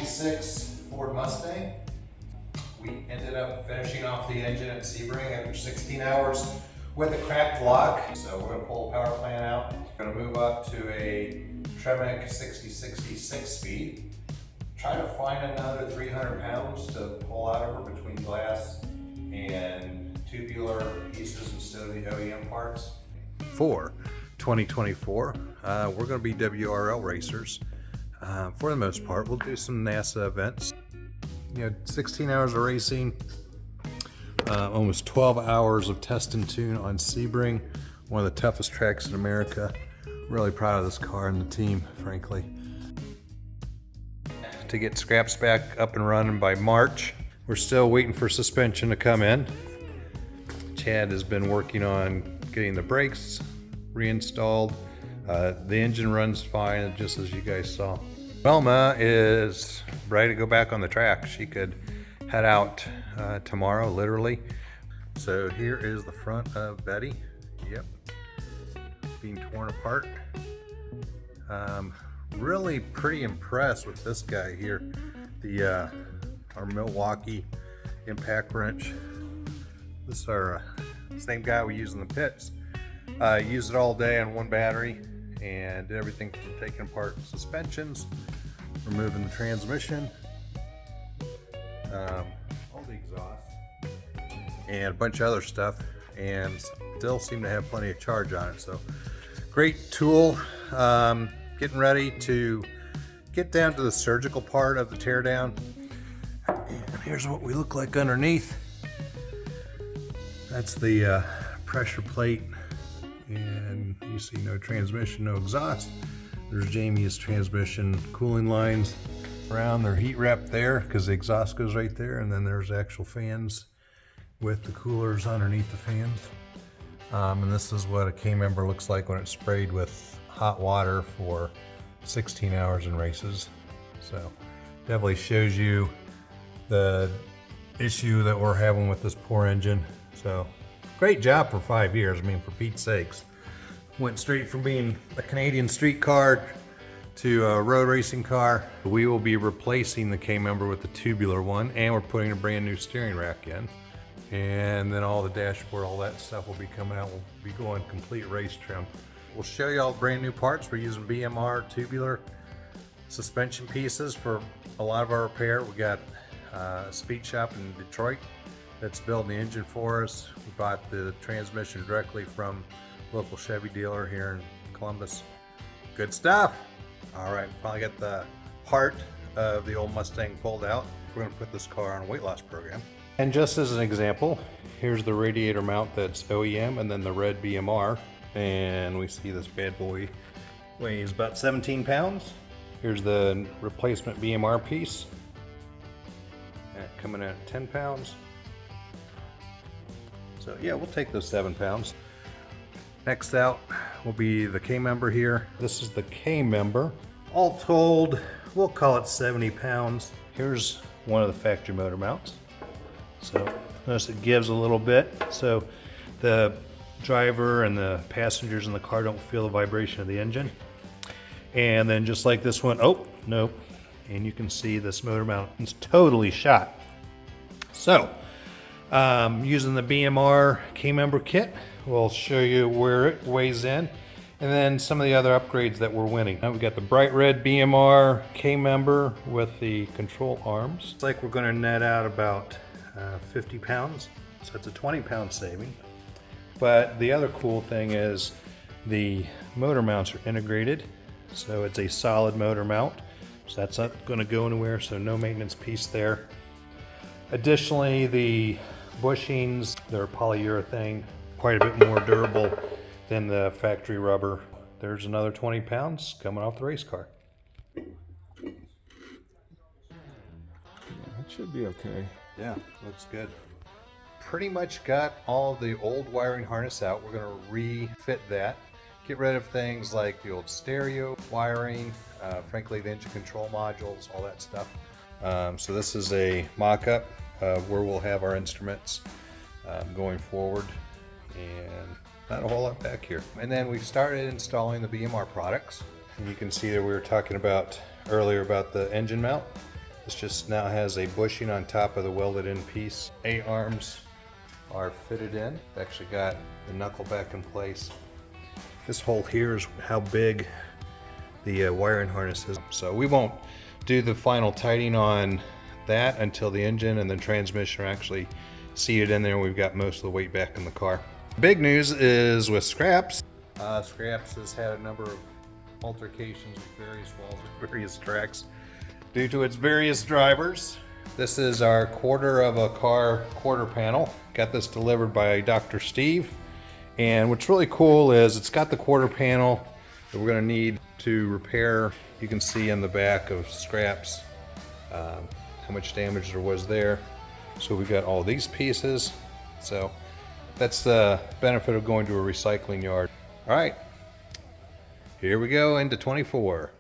96 Ford Mustang. We ended up finishing off the engine at Sebring after 16 hours with a cracked lock. So we're gonna pull the power plant out. We're gonna move up to a Tremec 6060 6-speed. Try to find another 300 pounds to pull out of her between glass and tubular pieces instead of the OEM parts. For 2024, we're going to be WRL racers. For the most part, we'll do some NACA events. 16 hours of racing, almost 12 hours of test and tune on Sebring, one of the toughest tracks in America. Really proud of this car and the team, frankly. To get scraps back up and running by March. We're still waiting for suspension to come in. Chad has been working on getting the brakes reinstalled. The engine runs fine, just as you guys saw. Velma is ready to go back on the track. She could head out tomorrow, literally. So here is the front of Betty. Yep, being torn apart. Really pretty impressed with this guy here. Our Milwaukee impact wrench. This is our same guy we use in the pits. Used it all day on one battery and did everything from taking apart suspensions, removing the transmission, all the exhaust, and a bunch of other stuff, and still seem to have plenty of charge on it. So great tool. Getting ready to get down to the surgical part of the teardown. And here's what we look like underneath. That's the pressure plate, and you see no transmission, no exhaust. There's Jamie's transmission cooling lines around. They're heat wrapped there because the exhaust goes right there, and then there's actual fans with the coolers underneath the fans. And this is what a K-member looks like when it's sprayed with hot water for 16 hours in races. So definitely shows you the issue that we're having with this poor engine. So great job for 5 years. I mean, for Pete's sakes. Went straight from being a Canadian street car to a road racing car. We will be replacing the K-member with the tubular one, and we're putting a brand new steering rack in. And then all the dashboard, all that stuff will be coming out. We'll be going complete race trim. We'll show you all the brand new parts. We're using BMR tubular suspension pieces for a lot of our repair. We got a speed shop in Detroit that's building the engine for us. We bought the transmission directly from a local Chevy dealer here in Columbus. Good stuff. All right, finally got the part of the old Mustang pulled out. We're gonna put this car on a weight loss program. And just as an example, here's the radiator mount that's OEM, and then the red BMR. And we see this bad boy weighs about 17 pounds. Here's the replacement BMR piece. That coming at 10 pounds. So yeah, we'll take those 7 pounds. Next out will be the K-member here. This is the K-member. All told, we'll call it 70 pounds. Here's one of the factory motor mounts. So notice it gives a little bit. So the driver and the passengers in the car don't feel the vibration of the engine. And then just like this one, oh, nope. And you can see this motor mount is totally shot. So, using the BMR K-member kit, we'll show you where it weighs in, and then some of the other upgrades that we're winning. Now we've got the bright red BMR K-member with the control arms. It's like we're gonna net out about 50 pounds. So it's a 20-pound saving. But the other cool thing is the motor mounts are integrated. So it's a solid motor mount. So that's not gonna go anywhere, so no maintenance piece there. Additionally, the bushings, they're polyurethane, quite a bit more durable than the factory rubber. There's another 20 pounds coming off the race car. Yeah, it should be okay. Yeah, looks good. Pretty much got all the old wiring harness out. We're gonna refit that. Get rid of things like the old stereo wiring, frankly the engine control modules, all that stuff. So this is a mock-up where we'll have our instruments going forward, and not a whole lot back here. And then we've started installing the BMR products. And you can see that we were talking about earlier about the engine mount. This just now has a bushing on top of the welded in piece. A-arms are fitted in. Actually got the knuckle back in place. This hole here is how big the wiring harness is. So we won't do the final tightening on that until the engine and the transmission are actually seated in there and we've got most of the weight back in the car. Big news is with Scraps. Scraps has had a number of altercations with various walls at various tracks due to its various drivers. This is our quarter of a car quarter panel. Got this delivered by Dr. Steve. And what's really cool is it's got the quarter panel that we're gonna need to repair. You can see in the back of Scraps how much damage there was there. So we got all these pieces. So that's the benefit of going to a recycling yard. All right, here we go into 24.